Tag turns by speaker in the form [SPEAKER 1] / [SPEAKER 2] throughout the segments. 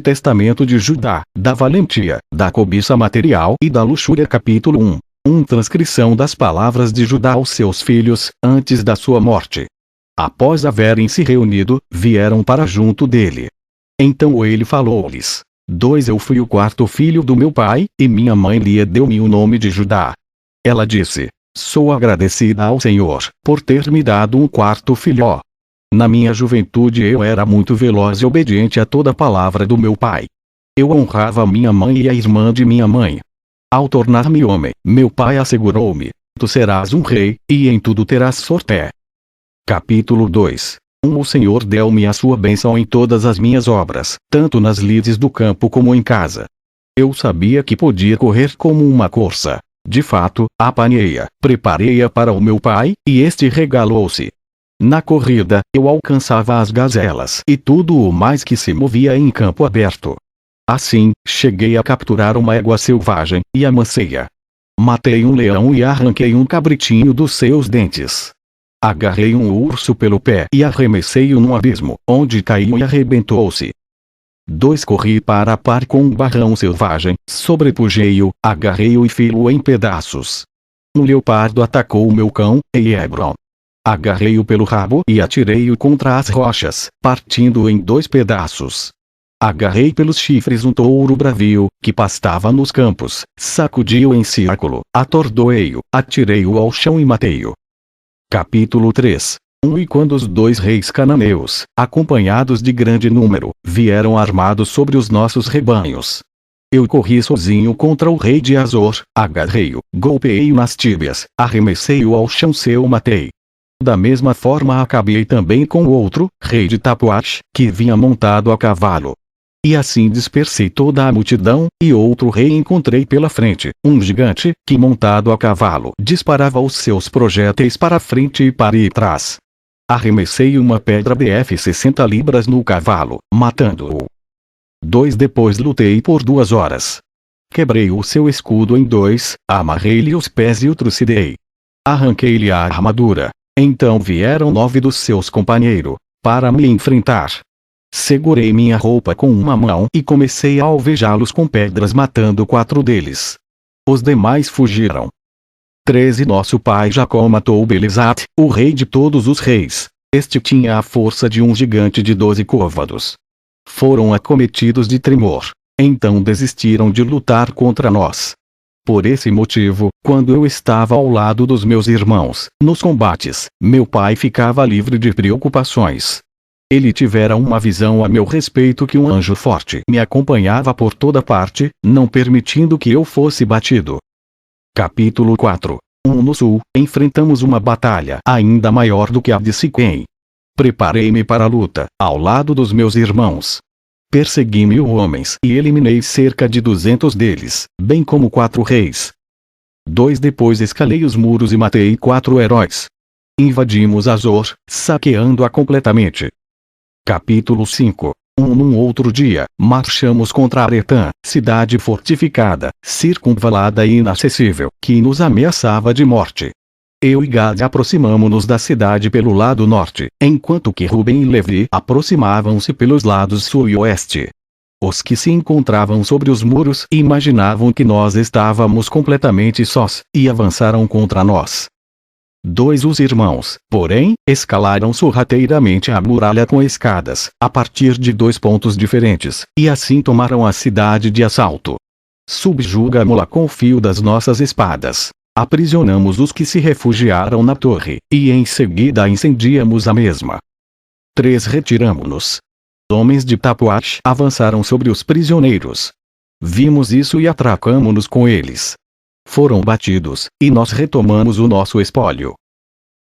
[SPEAKER 1] testamento de Judá, da valentia, da cobiça material e da luxúria. Capítulo 1. Transcrição das palavras de Judá aos seus filhos, antes da sua morte. Após haverem se reunido, vieram para junto dele. Então ele falou-lhes: 2 Eu fui o quarto filho do meu pai, e minha mãe Lia deu-me o nome de Judá. Ela disse: sou agradecida ao Senhor, por ter me dado um quarto filho. Na minha juventude eu era muito veloz e obediente a toda a palavra do meu pai. Eu honrava minha mãe e a irmã de minha mãe. Ao tornar-me homem, meu pai assegurou-me: tu serás um rei, e em tudo terás sorte. Capítulo 2. O Senhor deu-me a sua bênção em todas as minhas obras, tanto nas lides do campo como em casa. Eu sabia que podia correr como uma corça. De fato, apanhei-a, preparei-a para o meu pai, e este regalou-se. Na corrida, eu alcançava as gazelas e tudo o mais que se movia em campo aberto. Assim, cheguei a capturar uma égua selvagem, e amancei-a. Matei um leão e arranquei um cabritinho dos seus dentes. Agarrei um urso pelo pé e arremessei-o num abismo, onde caiu e arrebentou-se. 2 Corri para a par com um barrão selvagem, sobrepujei-o, agarrei-o e filo-o em pedaços. Um leopardo atacou o meu cão, em Hebron. Agarrei-o pelo rabo e atirei-o contra as rochas, partindo-o em 2 pedaços. Agarrei pelos chifres um touro bravio, que pastava nos campos, sacudi-o em círculo, atordoei-o, atirei-o ao chão e matei-o. Capítulo 3. E quando os 2 reis cananeus, acompanhados de grande número, vieram armados sobre os nossos rebanhos. Eu corri sozinho contra o rei de Azor, agarrei-o, golpeei-o nas tíbias, arremessei-o ao chão e o matei. Da mesma forma acabei também com o outro, rei de Tapuate, que vinha montado a cavalo. E assim dispersei toda a multidão, e outro rei encontrei pela frente, um gigante, que montado a cavalo disparava os seus projéteis para frente e para trás. Arremessei uma pedra de 60 libras no cavalo, matando-o. 2 Depois lutei por 2 horas. Quebrei o seu escudo em 2, amarrei-lhe os pés e o trucidei. Arranquei-lhe a armadura. Então vieram 9 dos seus companheiros, para me enfrentar. Segurei minha roupa com uma mão e comecei a alvejá-los com pedras, matando 4 deles. Os demais fugiram. 13 Nosso pai Jacó matou Belizate, o rei de todos os reis. Este tinha a força de um gigante de 12 côvados. Foram acometidos de tremor. Então desistiram de lutar contra nós. Por esse motivo, quando eu estava ao lado dos meus irmãos, nos combates, meu pai ficava livre de preocupações. Ele tivera uma visão a meu respeito que um anjo forte me acompanhava por toda parte, não permitindo que eu fosse batido. Capítulo 4. No sul, enfrentamos uma batalha ainda maior do que a de Siquém. Preparei-me para a luta, ao lado dos meus irmãos. Persegui 1000 homens e eliminei cerca de 200 deles, bem como 4 reis. 2 Depois escalei os muros e matei 4 heróis. Invadimos Azor, saqueando-a completamente. Capítulo 5. Num outro dia, marchamos contra Aretã, cidade fortificada, circunvalada e inacessível, que nos ameaçava de morte. Eu e Gade aproximamo-nos da cidade pelo lado norte, enquanto que Ruben e Levi aproximavam-se pelos lados sul e oeste. Os que se encontravam sobre os muros imaginavam que nós estávamos completamente sós, e avançaram contra nós. 2 Os irmãos, porém, escalaram sorrateiramente a muralha com escadas, a partir de 2 pontos diferentes, e assim tomaram a cidade de assalto. Subjugamo-la com o fio das nossas espadas. Aprisionamos os que se refugiaram na torre, e em seguida incendiamos a mesma. 3 Retiramo-nos. Homens de Tapuate avançaram sobre os prisioneiros. Vimos isso e atracamo-nos com eles. Foram batidos, e nós retomamos o nosso espólio.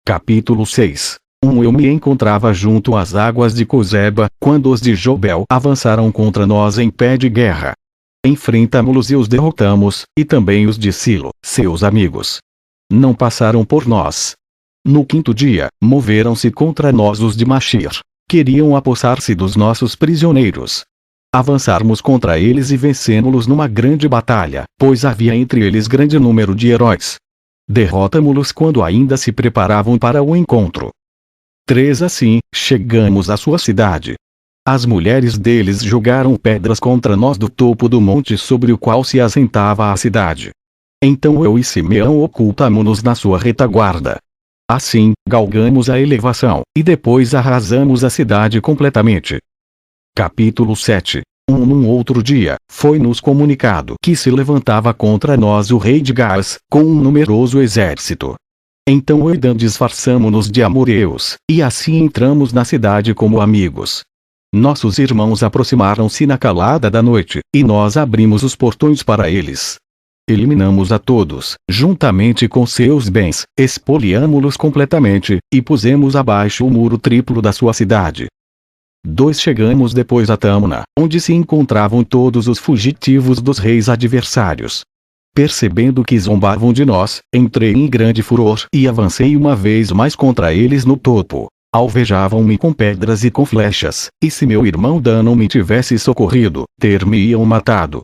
[SPEAKER 1] Capítulo 6. Eu me encontrava junto às águas de Cozeba, quando os de Jobel avançaram contra nós em pé de guerra. Enfrentamo-los e os derrotamos, e também os de Silo, seus amigos. Não passaram por nós. No 5º dia, moveram-se contra nós os de Machir. Queriam apossar-se dos nossos prisioneiros. Avançarmos contra eles e vencemos-los numa grande batalha, pois havia entre eles grande número de heróis. Derrotamo-los quando ainda se preparavam para o encontro. 3 Assim, chegamos à sua cidade. As mulheres deles jogaram pedras contra nós do topo do monte sobre o qual se assentava a cidade. Então eu e Simeão ocultamo-nos na sua retaguarda. Assim, galgamos a elevação, e depois arrasamos a cidade completamente. Capítulo 7. Num outro dia, foi-nos comunicado que se levantava contra nós o rei de Gás, com um numeroso exército. Então eu e Dan disfarçamo-nos de amoreus, e assim entramos na cidade como amigos. Nossos irmãos aproximaram-se na calada da noite, e nós abrimos os portões para eles. Eliminamos a todos, juntamente com seus bens, expoliamo-los completamente, e pusemos abaixo o muro triplo da sua cidade. Chegamos depois a Tâmuna, onde se encontravam todos os fugitivos dos reis adversários. Percebendo que zombavam de nós, entrei em grande furor e avancei uma vez mais contra eles no topo. Alvejavam-me com pedras e com flechas, e se meu irmão Dan não me tivesse socorrido, ter-me-iam matado.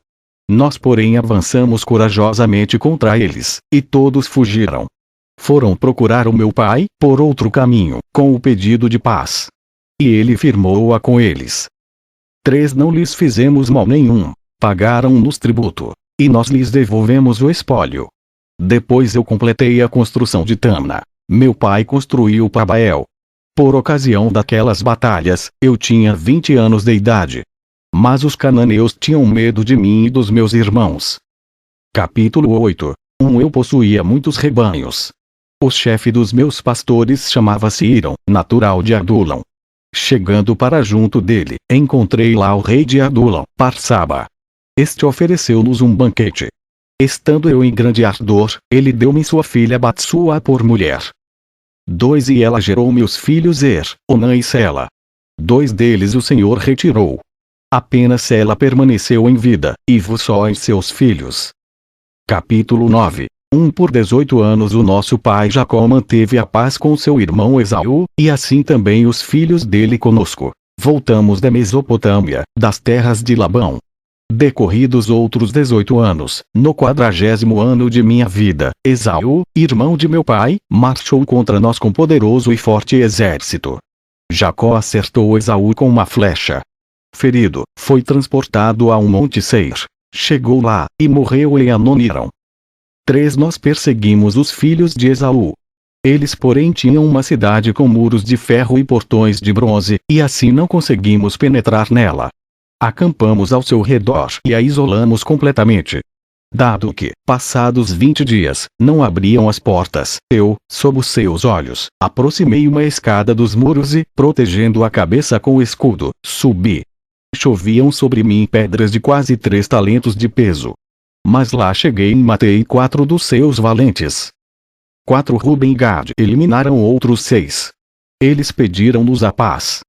[SPEAKER 1] Nós porém avançamos corajosamente contra eles, e todos fugiram. Foram procurar o meu pai, por outro caminho, com o pedido de paz. E ele firmou-a com eles. Não lhes fizemos mal nenhum, pagaram-nos tributo, e nós lhes devolvemos o espólio. Depois eu completei a construção de Tâmna. Meu pai construiu Pabael. Por ocasião daquelas batalhas, eu tinha 20 anos de idade. Mas os cananeus tinham medo de mim e dos meus irmãos. Capítulo 8. Eu possuía muitos rebanhos. O chefe dos meus pastores chamava-se Irão, natural de Adulão. Chegando para junto dele, encontrei lá o rei de Adulão, Parsaba. Este ofereceu-nos um banquete. Estando eu em grande ardor, ele deu-me sua filha Batsua por mulher. E ela gerou-me os filhos Onã e Sela. 2 deles o Senhor retirou. Apenas Sela permaneceu em vida, e só em seus filhos. Capítulo 9. Por 18 anos o nosso pai Jacó manteve a paz com seu irmão Esaú, e assim também os filhos dele conosco. Voltamos da Mesopotâmia, das terras de Labão. Decorridos outros 18 anos, no 40º ano de minha vida, Esaú, irmão de meu pai, marchou contra nós com poderoso e forte exército. Jacó acertou Esaú com uma flecha. Ferido, foi transportado a um monte Seir. Chegou lá, e morreu em Anoniram. Nós perseguimos os filhos de Esaú. Eles porém tinham uma cidade com muros de ferro e portões de bronze, e assim não conseguimos penetrar nela. Acampamos ao seu redor e a isolamos completamente. Dado que, passados 20 dias, não abriam as portas, eu, sob os seus olhos, aproximei uma escada dos muros e, protegendo a cabeça com o escudo, subi. Choviam sobre mim pedras de quase 3 talentos de peso. Mas lá cheguei e matei 4 dos seus valentes. 4 Ruben e Gad eliminaram outros 6. Eles pediram-nos a paz.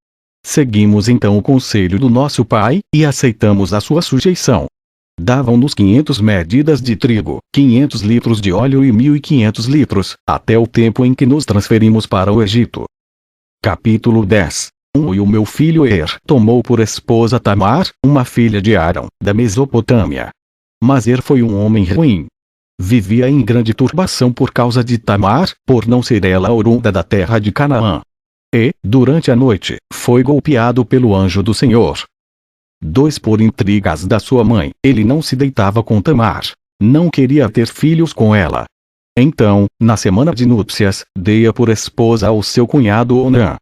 [SPEAKER 1] Seguimos então o conselho do nosso pai, e aceitamos a sua sujeição. Davam-nos 500 medidas de trigo, 500 litros de óleo e 1.500 litros, até o tempo em que nos transferimos para o Egito. Capítulo 10. E o meu filho tomou por esposa Tamar, uma filha de Arão, da Mesopotâmia. Mas foi um homem ruim. Vivia em grande turbação por causa de Tamar, por não ser ela oriunda da terra de Canaã. E, durante a noite, foi golpeado pelo anjo do Senhor. Por intrigas da sua mãe, ele não se deitava com Tamar. Não queria ter filhos com ela. Então, na semana de núpcias, dei-a por esposa ao seu cunhado Onã.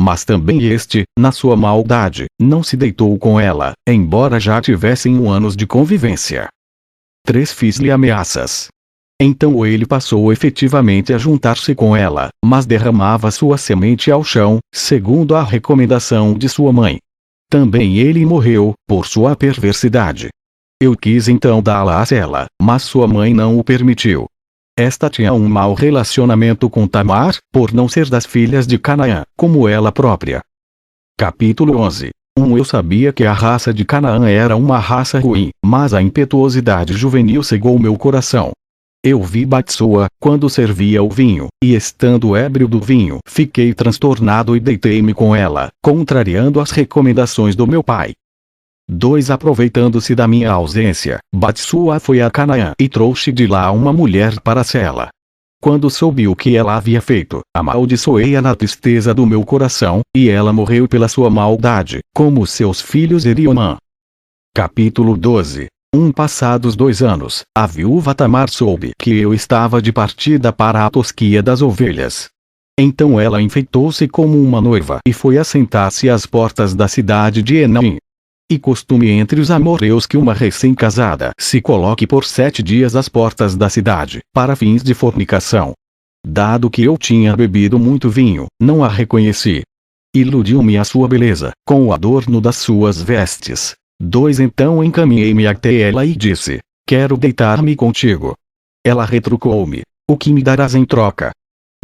[SPEAKER 1] Mas também este, na sua maldade, não se deitou com ela, embora já tivessem anos de convivência. Fiz-lhe ameaças. Então ele passou efetivamente a juntar-se com ela, mas derramava sua semente ao chão, segundo a recomendação de sua mãe. Também ele morreu, por sua perversidade. Eu quis então dá-la a Sela, mas sua mãe não o permitiu. Esta tinha um mau relacionamento com Tamar, por não ser das filhas de Canaã, como ela própria. Capítulo 11. Eu sabia que a raça de Canaã era uma raça ruim, mas a impetuosidade juvenil cegou meu coração. Eu vi Batsua, quando servia o vinho, e estando ébrio do vinho, fiquei transtornado e deitei-me com ela, contrariando as recomendações do meu pai. Aproveitando-se da minha ausência, Batsua foi a Canaã e trouxe de lá uma mulher para Sela. Quando soube o que ela havia feito, amaldiçoei-a na tristeza do meu coração, e ela morreu pela sua maldade, como seus filhos Eriomã. Capítulo 12. Passados 2 anos, a viúva Tamar soube que eu estava de partida para a tosquia das ovelhas. Então ela enfeitou-se como uma noiva e foi assentar-se às portas da cidade de Enaim. E costume entre os amorreus que uma recém-casada se coloque por 7 dias às portas da cidade, para fins de fornicação. Dado que eu tinha bebido muito vinho, não a reconheci. Iludiu-me a sua beleza, com o adorno das suas vestes. Então encaminhei-me até ela e disse: quero deitar-me contigo. Ela retrucou-me: o que me darás em troca?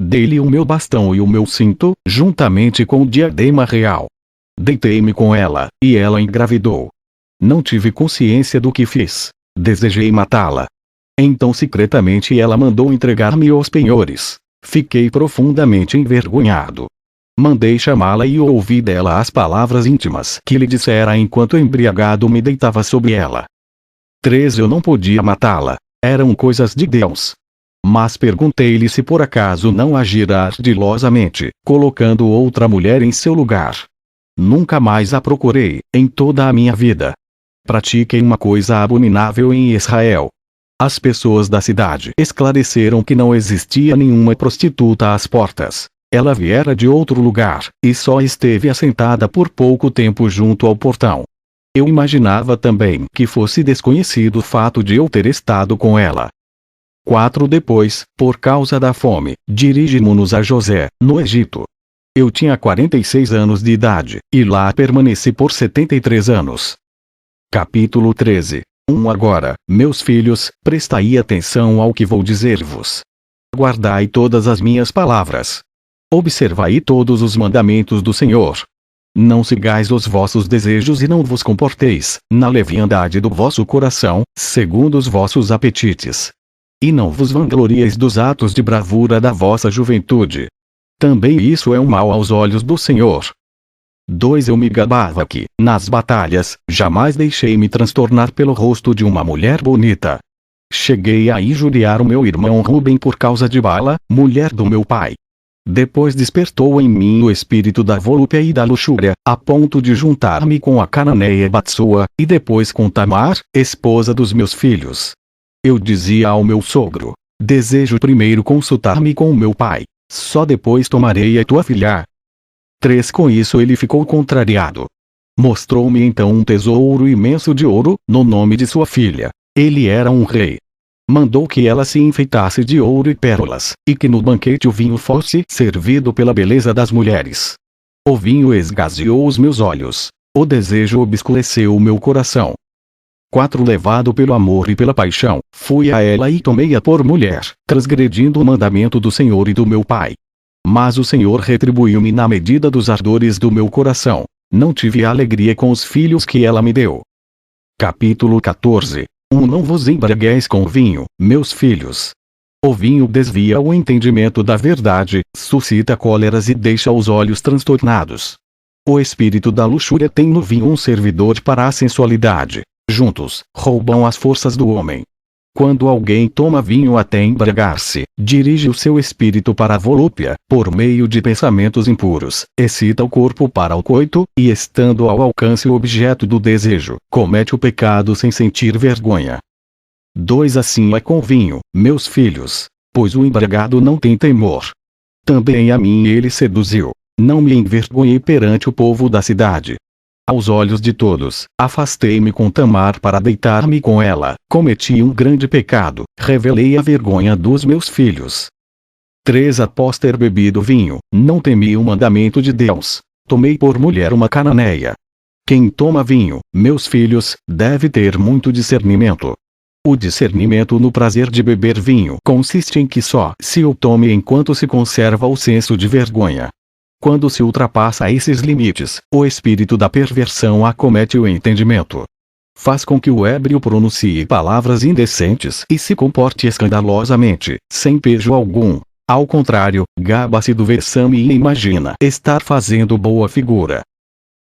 [SPEAKER 1] Dei-lhe o meu bastão e o meu cinto, juntamente com o diadema real. Deitei-me com ela, e ela engravidou. Não tive consciência do que fiz. Desejei matá-la. Então secretamente ela mandou entregar-me aos penhores. Fiquei profundamente envergonhado. Mandei chamá-la e ouvi dela as palavras íntimas que lhe dissera enquanto embriagado me deitava sobre ela. 3. Eu não podia matá-la. Eram coisas de Deus. Mas perguntei-lhe se por acaso não agira ardilosamente, colocando outra mulher em seu lugar. Nunca mais a procurei, em toda a minha vida. Pratiquei uma coisa abominável em Israel. As pessoas da cidade esclareceram que não existia nenhuma prostituta às portas. Ela viera de outro lugar, e só esteve assentada por pouco tempo junto ao portão. Eu imaginava também que fosse desconhecido o fato de eu ter estado com ela. 4. Depois, por causa da fome, dirigimos-nos a José, no Egito. Eu tinha 46 anos de idade, e lá permaneci por 73 anos. Capítulo 13. Agora, meus filhos, prestai atenção ao que vou dizer-vos. Guardai todas as minhas palavras. Observai todos os mandamentos do Senhor. Não sigais os vossos desejos e não vos comporteis, na leviandade do vosso coração, segundo os vossos apetites. E não vos vanglorieis dos atos de bravura da vossa juventude. Também isso é um mal aos olhos do Senhor. 2. Eu me gabava que, nas batalhas, jamais deixei-me transtornar pelo rosto de uma mulher bonita. Cheguei a injuriar o meu irmão Rubem por causa de Bala, mulher do meu pai. Depois despertou em mim o espírito da volúpia e da luxúria, a ponto de juntar-me com a cananeia Batsua, e depois com Tamar, esposa dos meus filhos. Eu dizia ao meu sogro: desejo primeiro consultar-me com o meu pai. Só depois tomarei a tua filha. 3. Com isso ele ficou contrariado. Mostrou-me então um tesouro imenso de ouro, no nome de sua filha. Ele era um rei. Mandou que ela se enfeitasse de ouro e pérolas, e que no banquete o vinho fosse servido pela beleza das mulheres. O vinho esgazeou os meus olhos. O desejo obscureceu o meu coração. 4. Levado pelo amor e pela paixão, fui a ela e tomei-a por mulher, transgredindo o mandamento do Senhor e do meu pai. Mas o Senhor retribuiu-me na medida dos ardores do meu coração. Não tive alegria com os filhos que ela me deu. Capítulo 14. Não vos embriagueis com vinho, meus filhos. O vinho desvia o entendimento da verdade, suscita cóleras e deixa os olhos transtornados. O espírito da luxúria tem no vinho um servidor para a sensualidade. Juntos, roubam as forças do homem. Quando alguém toma vinho até embriagar-se, dirige o seu espírito para a volúpia, por meio de pensamentos impuros, excita o corpo para o coito, e estando ao alcance o objeto do desejo, comete o pecado sem sentir vergonha. 2. Assim é com vinho, meus filhos, pois o embriagado não tem temor. Também a mim ele seduziu. Não me envergonhei perante o povo da cidade. Aos olhos de todos, afastei-me com Tamar para deitar-me com ela, cometi um grande pecado, revelei a vergonha dos meus filhos. 3. Após ter bebido vinho, não temi o mandamento de Deus. Tomei por mulher uma cananeia. Quem toma vinho, meus filhos, deve ter muito discernimento. O discernimento no prazer de beber vinho consiste em que só se o tome enquanto se conserva o senso de vergonha. Quando se ultrapassa esses limites, o espírito da perversão acomete o entendimento. Faz com que o ébrio pronuncie palavras indecentes e se comporte escandalosamente, sem pejo algum. Ao contrário, gaba-se do vexame e imagina estar fazendo boa figura.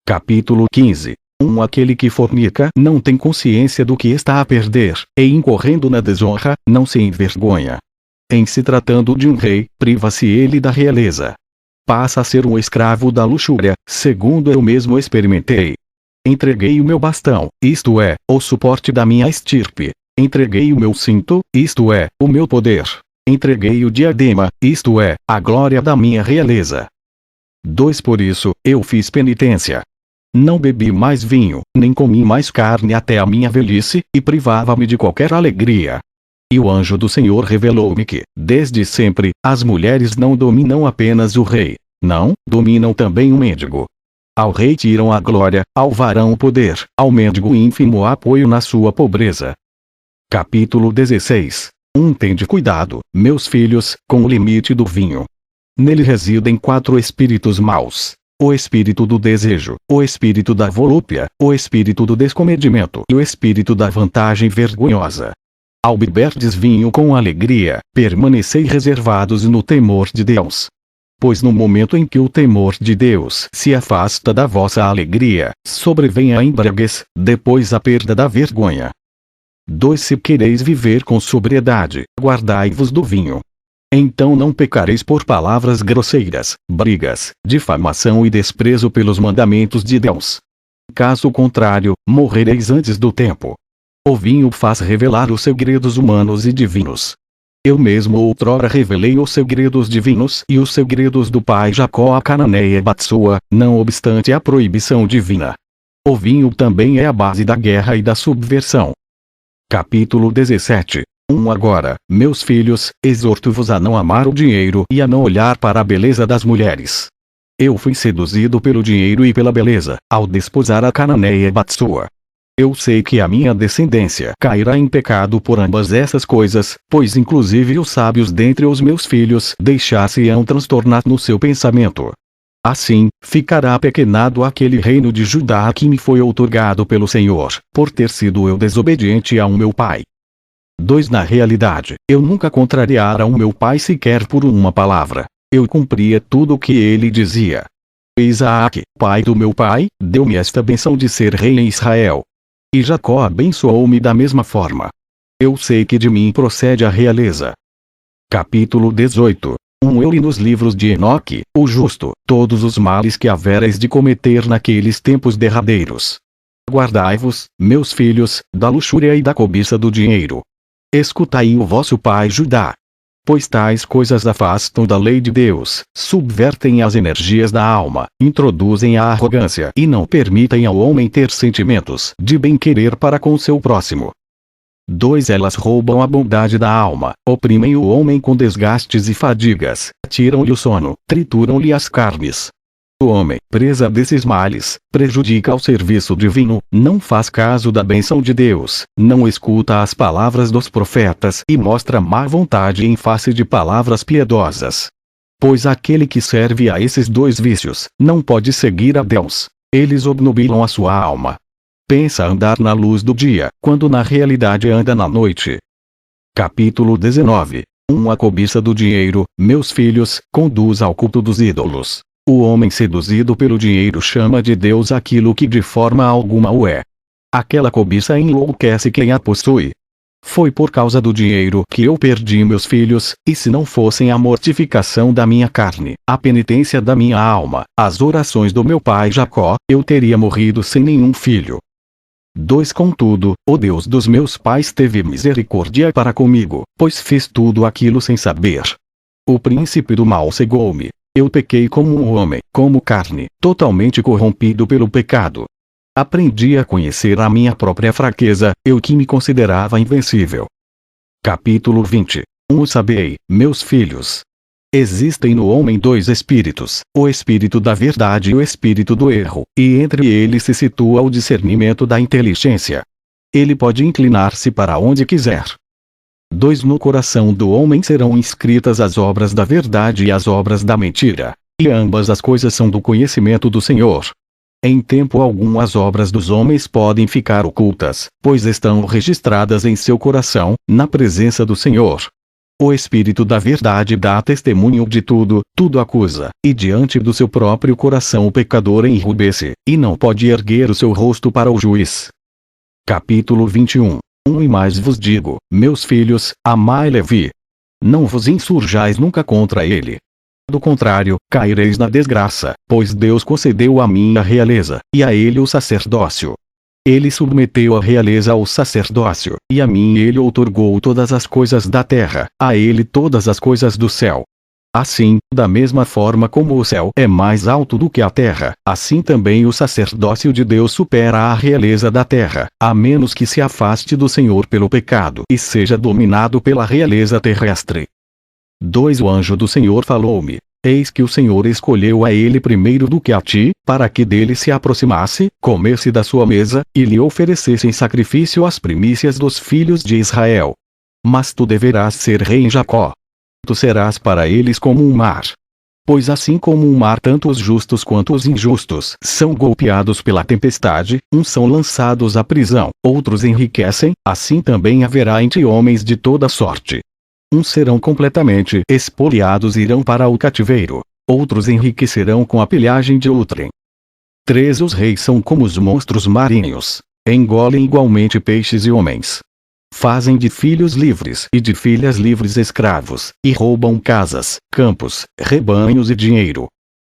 [SPEAKER 1] Capítulo 15. Aquele que fornica não tem consciência do que está a perder, e incorrendo na desonra, não se envergonha. em se tratando de um rei, priva-se ele da realeza. Passa a ser um escravo da luxúria, segundo eu mesmo experimentei. Entreguei o meu bastão, isto é, o suporte da minha estirpe. Entreguei o meu cinto, isto é, o meu poder. Entreguei o diadema, isto é, a glória da minha realeza. 2 Por isso, eu fiz penitência. Não bebi mais vinho, nem comi mais carne até a minha velhice, e privava-me de qualquer alegria. E o anjo do Senhor revelou-me que, desde sempre, as mulheres não dominam apenas o rei. Não, dominam também o mendigo. Ao rei tiram a glória, ao varão o poder, ao mendigo ínfimo o apoio na sua pobreza. Capítulo 16. Tende cuidado, meus filhos, com o limite do vinho. Nele residem 4 espíritos maus: o espírito do desejo, o espírito da volúpia, o espírito do descomedimento e o espírito da vantagem vergonhosa. Ao beberdes vinho com alegria, permanecei reservados no temor de Deus. Pois no momento em que o temor de Deus se afasta da vossa alegria, sobrevém a embriaguez, depois a perda da vergonha. 2 Se quereis viver com sobriedade, guardai-vos do vinho. Então não pecareis por palavras grosseiras, brigas, difamação e desprezo pelos mandamentos de Deus. Caso contrário, morrereis antes do tempo. O vinho faz revelar os segredos humanos e divinos. Eu mesmo outrora revelei os segredos divinos e os segredos do pai Jacó a Cananeia e Batsua, não obstante a proibição divina. O vinho também é a base da guerra e da subversão. Capítulo 17. Agora, meus filhos, exorto-vos a não amar o dinheiro e a não olhar para a beleza das mulheres. Eu fui seduzido pelo dinheiro e pela beleza, ao desposar a Cananeia e Batsua. Eu sei que a minha descendência cairá em pecado por ambas essas coisas, pois inclusive os sábios dentre os meus filhos deixar-se-ão transtornar no seu pensamento. Assim, ficará pequenado aquele reino de Judá que me foi outorgado pelo Senhor, por ter sido eu desobediente a meu pai. 2 Na realidade, eu nunca contrariara o meu pai sequer por uma palavra. Eu cumpria tudo o que ele dizia. Isaac, pai do meu pai, deu-me esta benção de ser rei em Israel. E Jacó abençoou-me da mesma forma. Eu sei que de mim procede a realeza. Capítulo 18. Eu li nos livros de Enoque, o justo, todos os males que havereis de cometer naqueles tempos derradeiros. Guardai-vos, meus filhos, da luxúria e da cobiça do dinheiro. Escutai o vosso pai Judá. Pois tais coisas afastam da lei de Deus, subvertem as energias da alma, introduzem a arrogância e não permitem ao homem ter sentimentos de bem-querer para com seu próximo. 2 Elas roubam a bondade da alma, oprimem o homem com desgastes e fadigas, tiram-lhe o sono, trituram-lhe as carnes. O homem, presa desses males, prejudica o serviço divino, não faz caso da bênção de Deus, não escuta as palavras dos profetas e mostra má vontade em face de palavras piedosas. Pois aquele que serve a esses 2 vícios, não pode seguir a Deus. Eles obnubilam a sua alma. Pensa andar na luz do dia, quando na realidade anda na noite. Capítulo 19. A cobiça do dinheiro, meus filhos, conduz ao culto dos ídolos. O homem seduzido pelo dinheiro chama de Deus aquilo que de forma alguma o é. Aquela cobiça enlouquece quem a possui. Foi por causa do dinheiro que eu perdi meus filhos, e se não fossem a mortificação da minha carne, a penitência da minha alma, as orações do meu pai Jacó, eu teria morrido sem nenhum filho. 2 Contudo, o Deus dos meus pais teve misericórdia para comigo, pois fiz tudo aquilo sem saber. O príncipe do mal cegou-me. Eu pequei como um homem, como carne, totalmente corrompido pelo pecado. Aprendi a conhecer a minha própria fraqueza, eu que me considerava invencível. Capítulo 20. Sabei, meus filhos. Existem no homem 2 espíritos, o espírito da verdade e o espírito do erro, e entre eles se situa o discernimento da inteligência. Ele pode inclinar-se para onde quiser. 2 No coração do homem serão inscritas as obras da verdade e as obras da mentira, e ambas as coisas são do conhecimento do Senhor. Em tempo algum as obras dos homens podem ficar ocultas, pois estão registradas em seu coração, na presença do Senhor. O Espírito da verdade dá testemunho de tudo, tudo acusa, e diante do seu próprio coração o pecador enrubesce, e não pode erguer o seu rosto para o juiz. Capítulo 21. E mais vos digo, meus filhos, amai Levi. Não vos insurjais nunca contra ele. Do contrário, caireis na desgraça, pois Deus concedeu a mim a realeza, e a ele o sacerdócio. Ele submeteu a realeza ao sacerdócio, e a mim ele outorgou todas as coisas da terra, a ele todas as coisas do céu. Assim, da mesma forma como o céu é mais alto do que a terra, assim também o sacerdócio de Deus supera a realeza da terra, a menos que se afaste do Senhor pelo pecado e seja dominado pela realeza terrestre. 2 O anjo do Senhor falou-me: Eis que o Senhor escolheu a ele primeiro do que a ti, para que dele se aproximasse, comesse da sua mesa, e lhe oferecesse em sacrifício as primícias dos filhos de Israel. Mas tu deverás ser rei em Jacó. Tu serás para eles como um mar. Pois assim como um mar, tanto os justos quanto os injustos são golpeados pela tempestade, uns são lançados à prisão, outros enriquecem, assim também haverá em ti homens de toda sorte. Uns serão completamente expoliados e irão para o cativeiro. Outros enriquecerão com a pilhagem de outrem. 3 Os reis são como os monstros marinhos. Engolem igualmente peixes e homens. Fazem de filhos livres e de filhas livres escravos, e roubam casas, campos, rebanhos e dinheiro.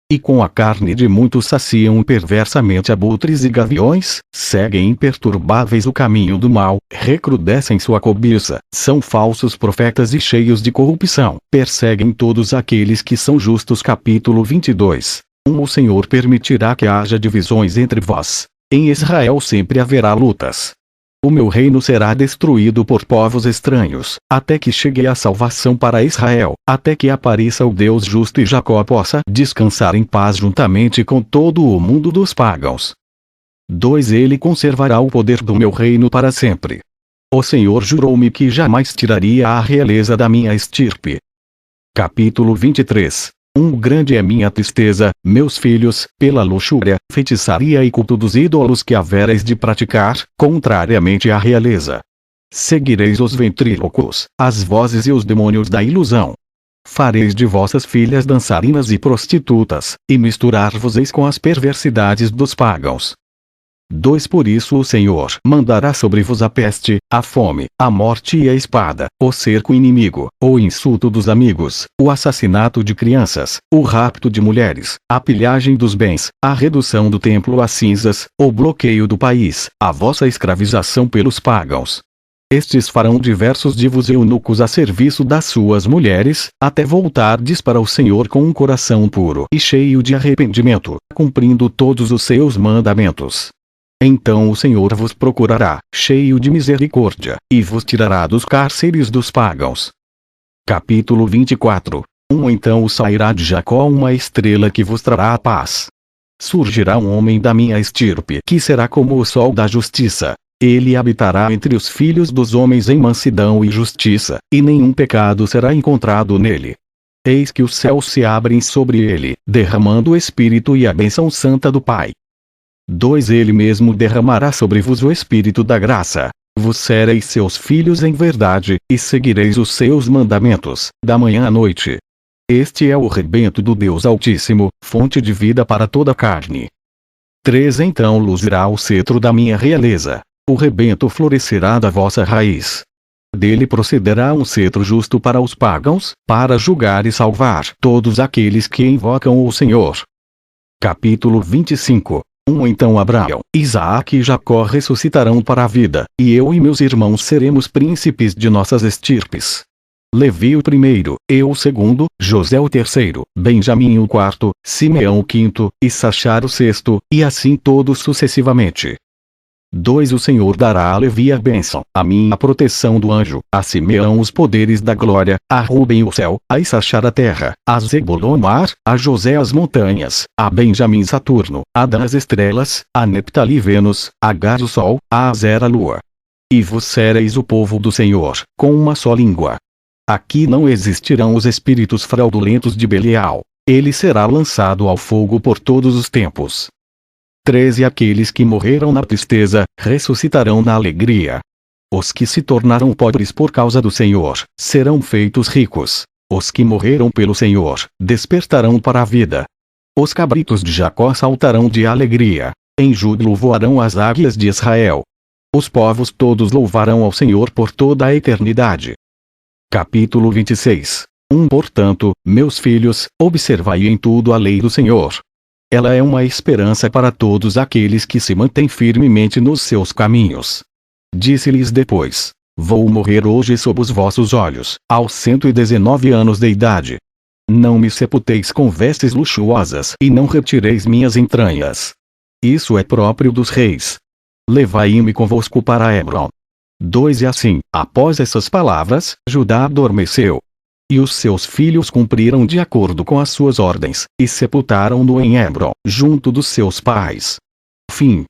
[SPEAKER 1] E com a carne de muitos saciam perversamente abutres e gaviões, seguem imperturbáveis o caminho do mal, recrudescem sua cobiça, são falsos profetas e cheios de corrupção, perseguem todos aqueles que são justos. Capítulo 22. O Senhor permitirá que haja divisões entre vós. Em Israel sempre haverá lutas. O meu reino será destruído por povos estranhos, até que chegue a salvação para Israel, até que apareça o Deus justo e Jacó possa descansar em paz juntamente com todo o mundo dos pagãos. 2 Ele conservará o poder do meu reino para sempre. O Senhor jurou-me que jamais tiraria a realeza da minha estirpe. Capítulo 23. Grande é minha tristeza, meus filhos, pela luxúria, feitiçaria e culto dos ídolos que havereis de praticar, contrariamente à realeza. Seguireis os ventrílocos, as vozes e os demônios da ilusão. Fareis de vossas filhas dançarinas e prostitutas, e misturar-vos-eis com as perversidades dos pagãos. 2 Por isso o Senhor mandará sobre vos a peste, a fome, a morte e a espada, o cerco inimigo, o insulto dos amigos, o assassinato de crianças, o rapto de mulheres, a pilhagem dos bens, a redução do templo a cinzas, o bloqueio do país, a vossa escravização pelos pagãos. Estes farão diversos divos eunucos a serviço das suas mulheres, até voltardes para o Senhor com um coração puro e cheio de arrependimento, cumprindo todos os seus mandamentos. Então o Senhor vos procurará, cheio de misericórdia, e vos tirará dos cárceres dos pagãos. Capítulo 24. Então sairá de Jacó uma estrela que vos trará a paz. Surgirá um homem da minha estirpe que será como o sol da justiça. Ele habitará entre os filhos dos homens em mansidão e justiça, e nenhum pecado será encontrado nele. Eis que os céus se abrem sobre ele, derramando o Espírito e a bênção santa do Pai. 2 Ele mesmo derramará sobre vos o Espírito da graça. Vos sereis seus filhos em verdade, e seguireis os seus mandamentos, da manhã à noite. Este é o rebento do Deus Altíssimo, fonte de vida para toda a carne. 3 Então luzirá o cetro da minha realeza. O rebento florescerá da vossa raiz. Dele procederá um cetro justo para os pagãos, para julgar e salvar todos aqueles que invocam o Senhor. Capítulo 25. Então Abraão, Isaque e Jacó ressuscitarão para a vida, e eu e meus irmãos seremos príncipes de nossas estirpes. Levi o primeiro, eu o segundo, José o terceiro, Benjamim o quarto, Simeão o quinto, Issachar o sexto, e assim todos sucessivamente. 2 O Senhor dará a Levi a bênção, a mim a proteção do anjo, a Simeão os poderes da glória, a Ruben o céu, a Issachar a terra, a Zebulon o mar, a José as montanhas, a Benjamim Saturno, a Dan as estrelas, a Neptali Vênus, a Gad o sol, a Azer a lua. E vos sereis o povo do Senhor, com uma só língua. Aqui não existirão os espíritos fraudulentos de Belial. Ele será lançado ao fogo por todos os tempos. 13 Aqueles que morreram na tristeza, ressuscitarão na alegria. Os que se tornaram pobres por causa do Senhor, serão feitos ricos. Os que morreram pelo Senhor, despertarão para a vida. Os cabritos de Jacó saltarão de alegria. Em júbilo voarão as águias de Israel. Os povos todos louvarão ao Senhor por toda a eternidade. Capítulo 26. Portanto, meus filhos, observai em tudo a lei do Senhor. Ela é uma esperança para todos aqueles que se mantêm firmemente nos seus caminhos. Disse-lhes depois: Vou morrer hoje sob os vossos olhos, aos 119 anos de idade. Não me sepulteis com vestes luxuosas e não retireis minhas entranhas. Isso é próprio dos reis. Levai-me convosco para Hebron. 2 E assim, após essas palavras, Judá adormeceu. E os seus filhos cumpriram de acordo com as suas ordens, e sepultaram-no em Hebron, junto dos seus pais. Fim.